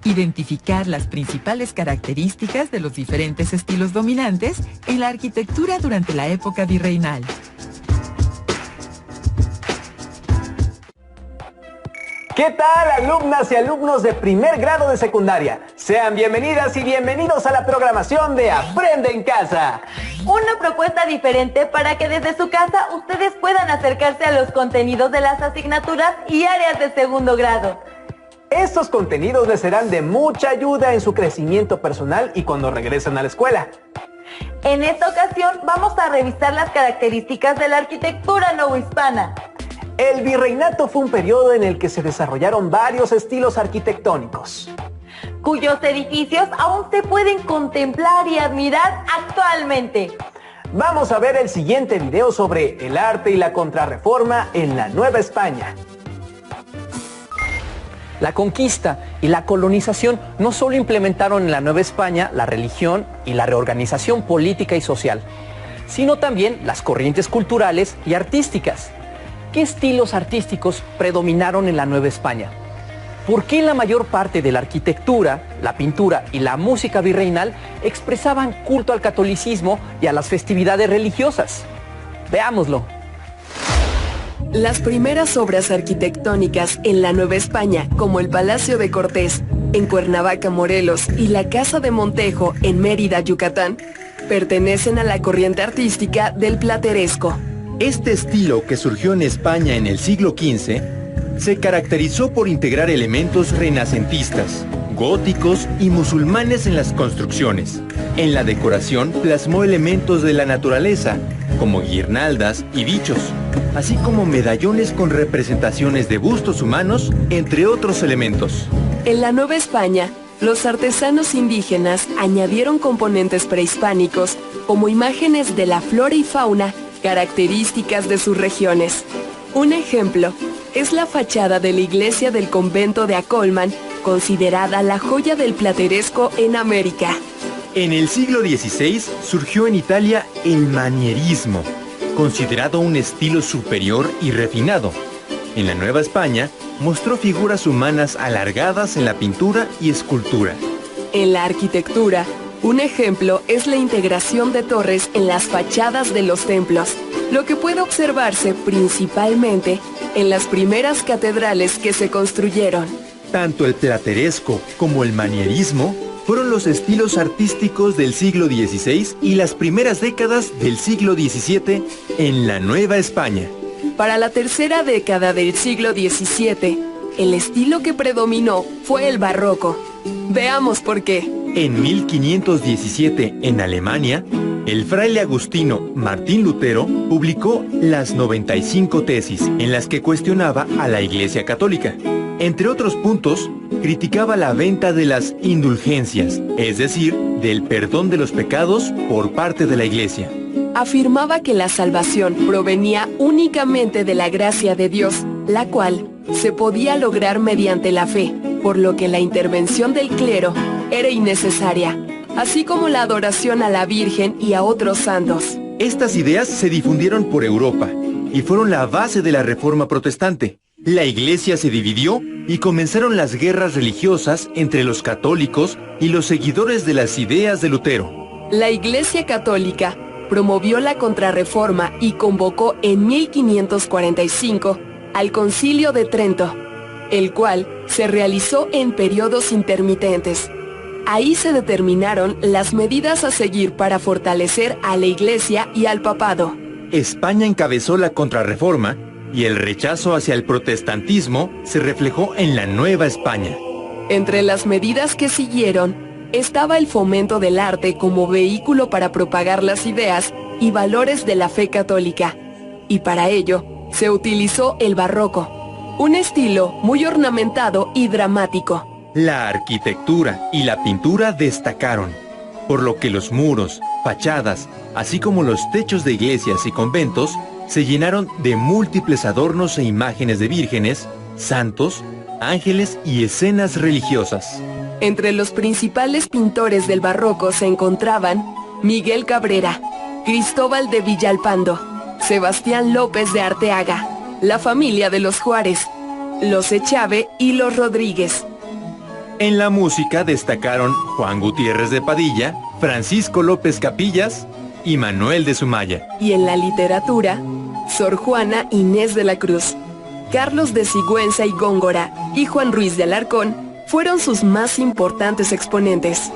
Identificar las principales características de los diferentes estilos dominantes en la arquitectura durante la época virreinal. ¿Qué tal, alumnas y alumnos de primer grado de secundaria? Sean bienvenidas y bienvenidos a la programación de Aprende en Casa. Una propuesta diferente para que desde su casa ustedes puedan acercarse a los contenidos de las asignaturas y áreas de segundo grado. Estos contenidos les serán de mucha ayuda en su crecimiento personal y cuando regresen a la escuela. En esta ocasión vamos a revisar las características de la arquitectura novohispana. El virreinato fue un periodo en el que se desarrollaron varios estilos arquitectónicos, cuyos edificios aún se pueden contemplar y admirar actualmente. Vamos a ver el siguiente video sobre el arte y la contrarreforma en la Nueva España. La conquista y la colonización no solo implementaron en la Nueva España la religión y la reorganización política y social, sino también las corrientes culturales y artísticas. ¿Qué estilos artísticos predominaron en la Nueva España? ¿Por qué la mayor parte de la arquitectura, la pintura y la música virreinal expresaban culto al catolicismo y a las festividades religiosas? Veámoslo. Las primeras obras arquitectónicas en la Nueva España, como el Palacio de Cortés, en Cuernavaca, Morelos, y la Casa de Montejo, en Mérida, Yucatán, pertenecen a la corriente artística del plateresco. Este estilo, que surgió en España en el siglo XV, se caracterizó por integrar elementos renacentistas, góticos y musulmanes en las construcciones. En la decoración plasmó elementos de la naturaleza, como guirnaldas y bichos, así como medallones con representaciones de bustos humanos, entre otros elementos. En la Nueva España, los artesanos indígenas añadieron componentes prehispánicos, como imágenes de la flora y fauna características de sus regiones. Un ejemplo es la fachada de la iglesia del convento de Acolman, considerada la joya del plateresco en América. En el siglo XVI surgió en Italia el manierismo, considerado un estilo superior y refinado. En la Nueva España mostró figuras humanas alargadas en la pintura y escultura. En la arquitectura, un ejemplo es la integración de torres en las fachadas de los templos, lo que puede observarse principalmente en las primeras catedrales que se construyeron. Tanto el plateresco como el manierismo fueron los estilos artísticos del siglo XVI y las primeras décadas del siglo XVII en la Nueva España. Para la tercera década del siglo XVII, el estilo que predominó fue el barroco. Veamos por qué. En 1517, en Alemania, el fraile agustino Martín Lutero publicó las 95 tesis en las que cuestionaba a la Iglesia Católica. Entre otros puntos, criticaba la venta de las indulgencias, es decir, del perdón de los pecados por parte de la Iglesia. Afirmaba que la salvación provenía únicamente de la gracia de Dios, la cual se podía lograr mediante la fe, por lo que la intervención del clero era innecesaria, así como la adoración a la Virgen y a otros santos. Estas ideas se difundieron por Europa y fueron la base de la Reforma Protestante. La Iglesia se dividió y comenzaron las guerras religiosas entre los católicos y los seguidores de las ideas de Lutero. La Iglesia Católica promovió la Contrarreforma y convocó en 1545 al Concilio de Trento, el cual se realizó en periodos intermitentes. Ahí se determinaron las medidas a seguir para fortalecer a la Iglesia y al papado. España encabezó la Contrarreforma y el rechazo hacia el protestantismo se reflejó en la Nueva España. Entre las medidas que siguieron estaba el fomento del arte como vehículo para propagar las ideas y valores de la fe católica, y para ello se utilizó el barroco, un estilo muy ornamentado y dramático. La arquitectura y la pintura destacaron, por lo que los muros, fachadas, así como los techos de iglesias y conventos, se llenaron de múltiples adornos e imágenes de vírgenes, santos, ángeles y escenas religiosas. Entre los principales pintores del barroco se encontraban Miguel Cabrera, Cristóbal de Villalpando, Sebastián López de Arteaga, la familia de los Juárez, los Echave y los Rodríguez. En la música destacaron Juan Gutiérrez de Padilla, Francisco López Capillas y Manuel de Sumaya. Y en la literatura, Sor Juana Inés de la Cruz, Carlos de Sigüenza y Góngora y Juan Ruiz de Alarcón fueron sus más importantes exponentes.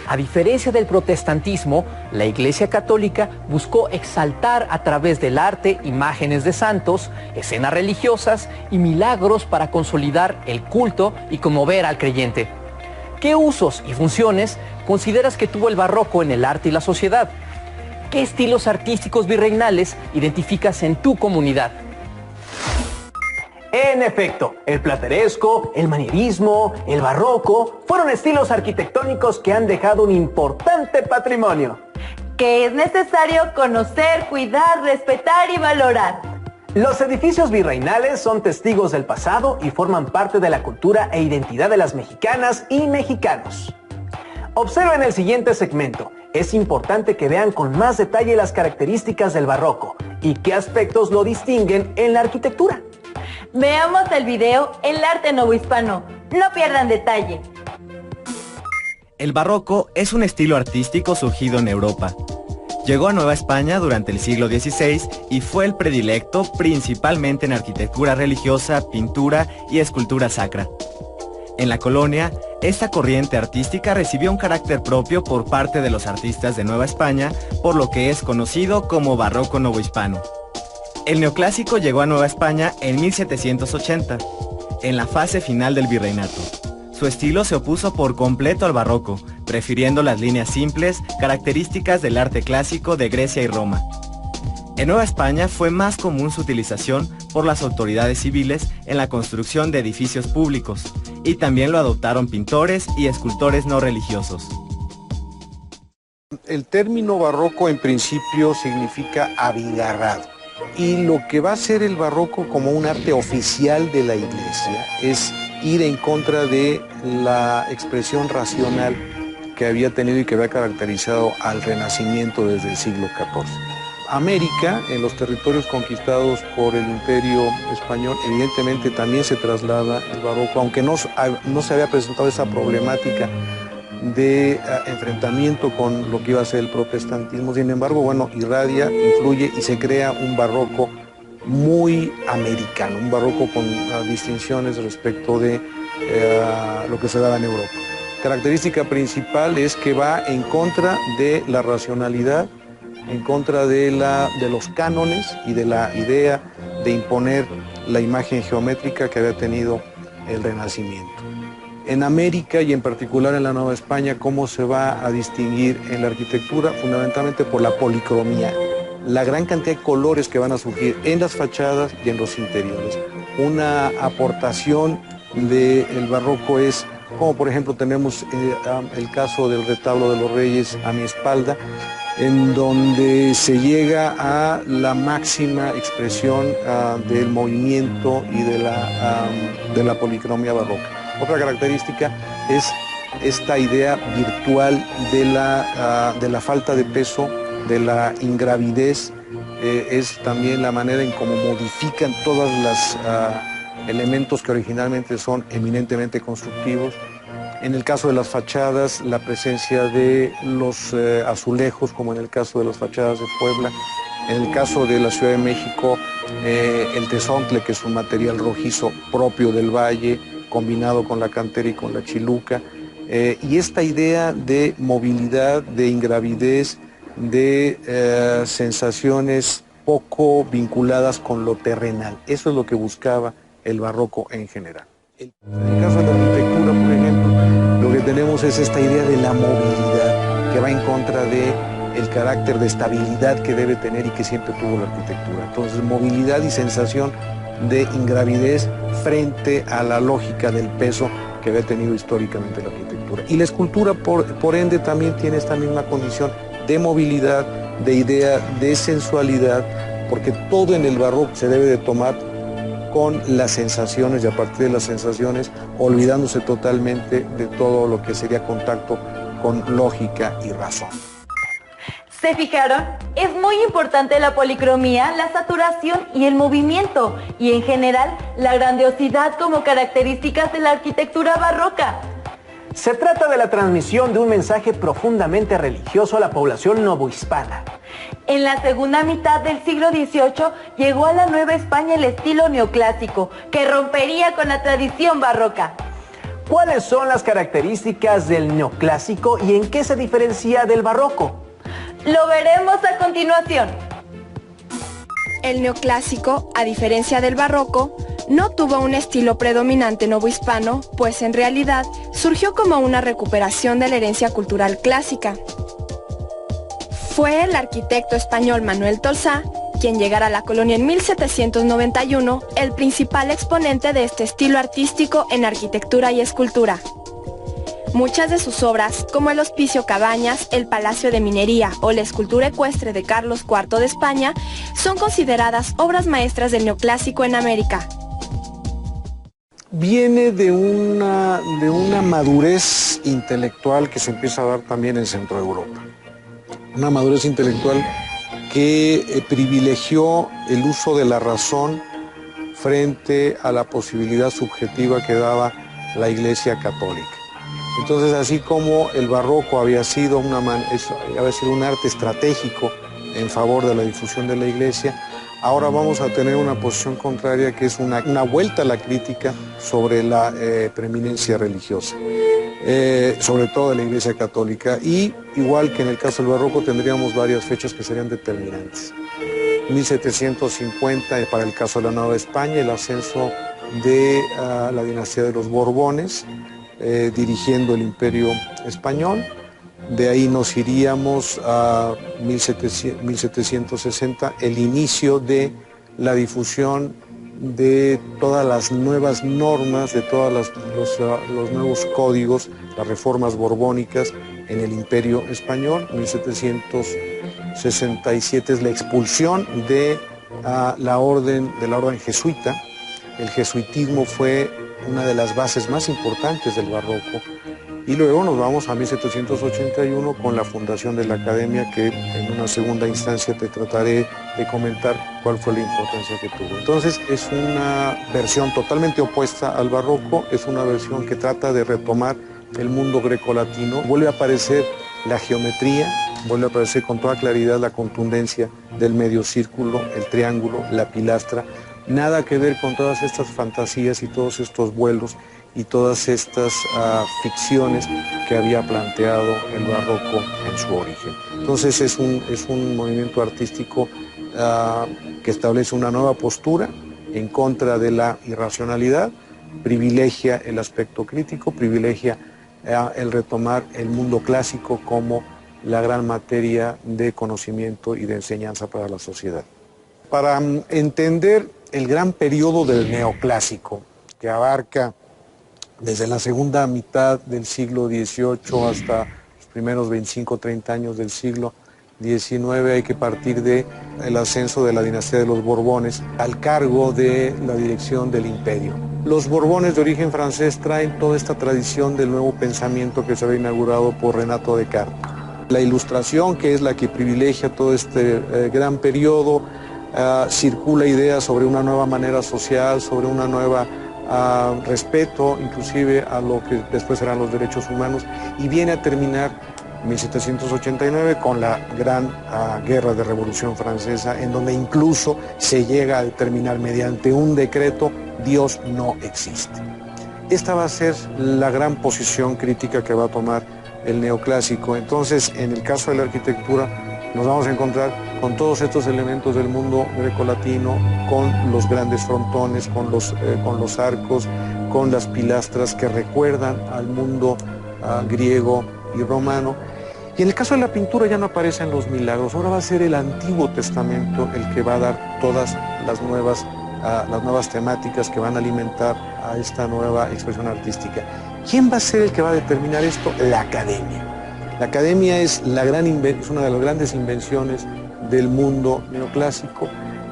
A diferencia del protestantismo, la Iglesia Católica buscó exaltar a través del arte imágenes de santos, escenas religiosas y milagros para consolidar el culto y conmover al creyente. ¿Qué usos y funciones consideras que tuvo el barroco en el arte y la sociedad? ¿Qué estilos artísticos virreinales identificas en tu comunidad? En efecto, el plateresco, el manierismo, el barroco fueron estilos arquitectónicos que han dejado un importante patrimonio, que es necesario conocer, cuidar, respetar y valorar. Los edificios virreinales son testigos del pasado y forman parte de la cultura e identidad de las mexicanas y mexicanos. Observen el siguiente segmento. Es importante que vean con más detalle las características del barroco y qué aspectos lo distinguen en la arquitectura. Veamos el video El arte novohispano. No pierdan detalle. El barroco es un estilo artístico surgido en Europa. Llegó a Nueva España durante el siglo XVI y fue el predilecto principalmente en arquitectura religiosa, pintura y escultura sacra. En la colonia, esta corriente artística recibió un carácter propio por parte de los artistas de Nueva España, por lo que es conocido como barroco novohispano. El neoclásico llegó a Nueva España en 1780, en la fase final del virreinato. Su estilo se opuso por completo al barroco, prefiriendo las líneas simples, características del arte clásico de Grecia y Roma. En Nueva España fue más común su utilización por las autoridades civiles en la construcción de edificios públicos, y también lo adoptaron pintores y escultores no religiosos. El término barroco en principio significa abigarrado. Y lo que va a ser el barroco como un arte oficial de la Iglesia es ir en contra de la expresión racional que había tenido y que había caracterizado al Renacimiento desde el siglo XIV. América, en los territorios conquistados por el Imperio Español, evidentemente también se traslada el barroco, aunque no se había presentado esa problemática de enfrentamiento con lo que iba a ser el protestantismo. Sin embargo, bueno, irradia, influye y se crea un barroco muy americano, un barroco con distinciones respecto de lo que se daba en Europa. Característica principal es que va en contra de la racionalidad, en contra de los cánones y de la idea de imponer la imagen geométrica que había tenido el Renacimiento. En América y en particular en la Nueva España, ¿cómo se va a distinguir en la arquitectura? Fundamentalmente por la policromía, la gran cantidad de colores que van a surgir en las fachadas y en los interiores. Una aportación del barroco es, como por ejemplo tenemos el caso del retablo de los Reyes a mi espalda, en donde se llega a la máxima expresión del movimiento y de la policromía barroca. Otra característica es esta idea virtual de la falta de peso, de la ingravidez, es también la manera en cómo modifican todos los elementos que originalmente son eminentemente constructivos. En el caso de las fachadas, la presencia de los azulejos, como en el caso de las fachadas de Puebla. En el caso de la Ciudad de México, el tezontle, que es un material rojizo propio del valle, combinado con la cantera y con la chiluca, y esta idea de movilidad, de ingravidez, de sensaciones poco vinculadas con lo terrenal. Eso es lo que buscaba el barroco en general. En el caso de la arquitectura, por ejemplo, lo que tenemos es esta idea de la movilidad, que va en contra del carácter de estabilidad que debe tener y que siempre tuvo la arquitectura. Entonces, movilidad y sensación de ingravidez frente a la lógica del peso que había tenido históricamente la arquitectura. Y la escultura, por ende, también tiene esta misma condición de movilidad, de idea, de sensualidad, porque todo en el barroco se debe de tomar con las sensaciones y a partir de las sensaciones, olvidándose totalmente de todo lo que sería contacto con lógica y razón. ¿Se fijaron? Es muy importante la policromía, la saturación y el movimiento, y en general la grandiosidad como características de la arquitectura barroca. Se trata de la transmisión de un mensaje profundamente religioso a la población novohispana. En la segunda mitad del siglo XVIII llegó a la Nueva España el estilo neoclásico, que rompería con la tradición barroca. ¿Cuáles son las características del neoclásico y en qué se diferencia del barroco? Lo veremos a continuación. El neoclásico, a diferencia del barroco, no tuvo un estilo predominante novohispano, pues en realidad surgió como una recuperación de la herencia cultural clásica. Fue el arquitecto español Manuel Tolsá, quien llegara a la colonia en 1791, el principal exponente de este estilo artístico en arquitectura y escultura. Muchas de sus obras, como el Hospicio Cabañas, el Palacio de Minería o la escultura ecuestre de Carlos IV de España, son consideradas obras maestras del neoclásico en América. Viene de una madurez intelectual que se empieza a dar también en Centro Europa. Una madurez intelectual que privilegió el uso de la razón frente a la posibilidad subjetiva que daba la Iglesia Católica. Entonces, así como el barroco había sido un arte estratégico en favor de la difusión de la Iglesia, ahora vamos a tener una posición contraria que es una vuelta a la crítica sobre la preeminencia religiosa, sobre todo de la Iglesia Católica, y igual que en el caso del barroco tendríamos varias fechas que serían determinantes. 1750 para el caso de la Nueva España, el ascenso de la dinastía de los Borbones, dirigiendo el Imperio Español. De ahí nos iríamos a 1760, el inicio de la difusión de todas las nuevas normas, de todos los nuevos códigos, las reformas borbónicas en el Imperio Español. 1767 es la expulsión de la orden jesuita. El jesuitismo fue una de las bases más importantes del barroco. Y luego nos vamos a 1781 con la fundación de la Academia, que en una segunda instancia te trataré de comentar cuál fue la importancia que tuvo. Entonces es una versión totalmente opuesta al barroco, es una versión que trata de retomar el mundo grecolatino. Vuelve a aparecer la geometría, vuelve a aparecer con toda claridad la contundencia del medio círculo, el triángulo, la pilastra. Nada que ver con todas estas fantasías y todos estos vuelos y todas estas ficciones que había planteado el barroco en su origen. Entonces es un movimiento artístico que establece una nueva postura en contra de la irracionalidad, privilegia el aspecto crítico, privilegia el retomar el mundo clásico como la gran materia de conocimiento y de enseñanza para la sociedad. Para entender el gran periodo del neoclásico, que abarca desde la segunda mitad del siglo XVIII hasta los primeros 25-30 años del siglo XIX, hay que partir del ascenso de la dinastía de los Borbones al cargo de la dirección del imperio. Los Borbones de origen francés traen toda esta tradición del nuevo pensamiento que se había inaugurado por Renato Descartes. La Ilustración, que es la que privilegia todo este gran periodo, circula ideas sobre una nueva manera social, sobre una nueva respeto inclusive a lo que después serán los derechos humanos, y viene a terminar en 1789 con la gran guerra de Revolución Francesa, en donde incluso se llega a determinar mediante un decreto: Dios no existe. Esta va a ser la gran posición crítica que va a tomar el neoclásico. Entonces, en el caso de la arquitectura, nos vamos a encontrar con todos estos elementos del mundo grecolatino, con los grandes frontones, con los arcos, con las pilastras que recuerdan al mundo griego y romano. Y en el caso de la pintura ya no aparecen los milagros, ahora va a ser el Antiguo Testamento el que va a dar todas las nuevas temáticas que van a alimentar a esta nueva expresión artística. ¿Quién va a ser el que va a determinar esto? La Academia. La Academia es una de las grandes invenciones del mundo neoclásico.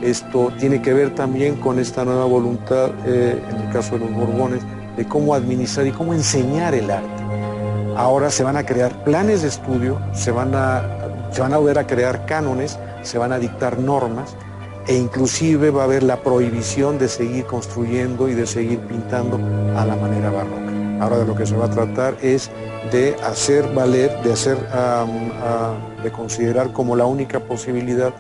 Esto tiene que ver también con esta nueva voluntad, en el caso de los Borbones, de cómo administrar y cómo enseñar el arte. Ahora se van a crear planes de estudio, se van a Se van a volver a crear cánones, se van a dictar normas e inclusive va a haber la prohibición de seguir construyendo y de seguir pintando a la manera barroca. Ahora de lo que se va a tratar es de hacer valer, de considerar como la única posibilidad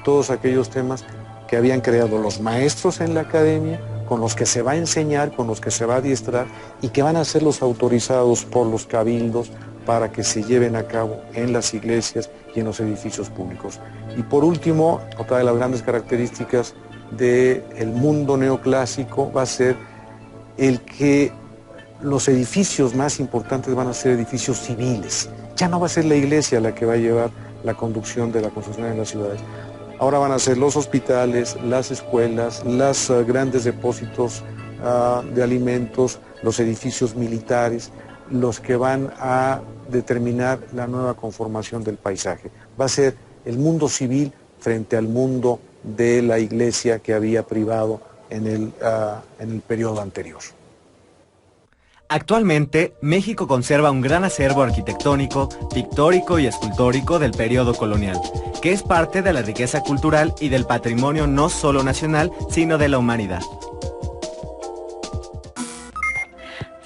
todos aquellos temas que habían creado los maestros en la academia, con los que se va a enseñar, con los que se va a adiestrar y que van a ser los autorizados por los cabildos para que se lleven a cabo en las iglesias y en los edificios públicos. Y por último, otra de las grandes características del mundo neoclásico va a ser el que los edificios más importantes van a ser edificios civiles. Ya no va a ser la iglesia la que va a llevar la conducción de la construcción en las ciudades. Ahora van a ser los hospitales, las escuelas, los grandes depósitos de alimentos, los edificios militares, los que van a determinar la nueva conformación del paisaje. Va a ser el mundo civil frente al mundo de la iglesia que había privado en el periodo anterior. Actualmente, México conserva un gran acervo arquitectónico, pictórico y escultórico del periodo colonial, que es parte de la riqueza cultural y del patrimonio no solo nacional, sino de la humanidad.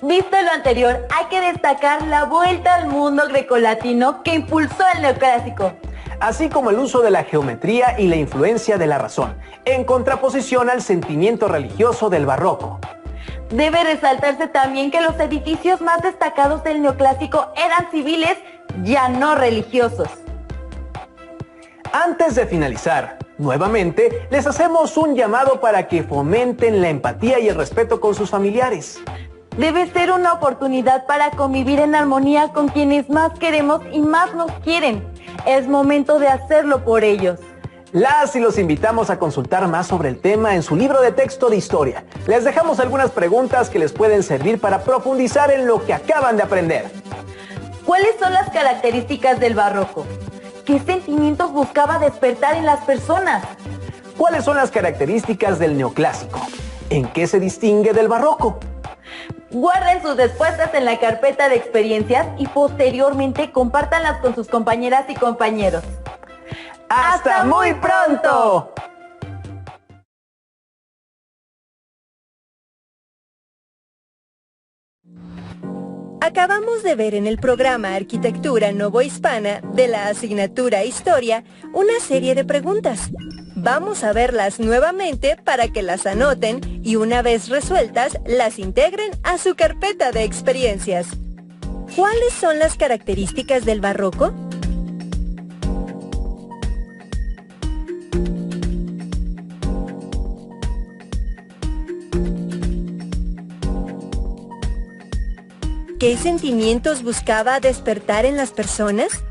Visto lo anterior, hay que destacar la vuelta al mundo grecolatino que impulsó el neoclásico, así como el uso de la geometría y la influencia de la razón, en contraposición al sentimiento religioso del barroco. Debe resaltarse también que los edificios más destacados del neoclásico eran civiles, ya no religiosos. Antes de finalizar, nuevamente les hacemos un llamado para que fomenten la empatía y el respeto con sus familiares. Debe ser una oportunidad para convivir en armonía con quienes más queremos y más nos quieren. Es momento de hacerlo por ellos. Las y los invitamos a consultar más sobre el tema en su libro de texto de historia. Les dejamos algunas preguntas que les pueden servir para profundizar en lo que acaban de aprender. ¿Cuáles son las características del barroco? ¿Qué sentimientos buscaba despertar en las personas? ¿Cuáles son las características del neoclásico? ¿En qué se distingue del barroco? Guarden sus respuestas en la carpeta de experiencias y posteriormente compártanlas con sus compañeras y compañeros. ¡Hasta muy pronto! Acabamos de ver en el programa Arquitectura Novohispana de la asignatura Historia una serie de preguntas. Vamos a verlas nuevamente para que las anoten y una vez resueltas las integren a su carpeta de experiencias. ¿Cuáles son las características del barroco? ¿Qué sentimientos buscaba despertar en las personas?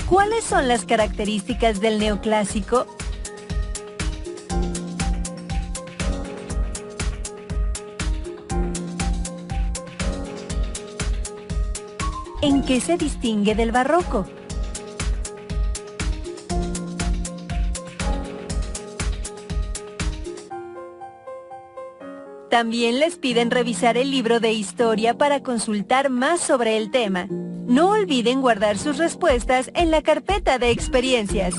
¿Cuáles son las características del neoclásico? ¿En qué se distingue del barroco? También les piden revisar el libro de historia para consultar más sobre el tema. No olviden guardar sus respuestas en la carpeta de experiencias.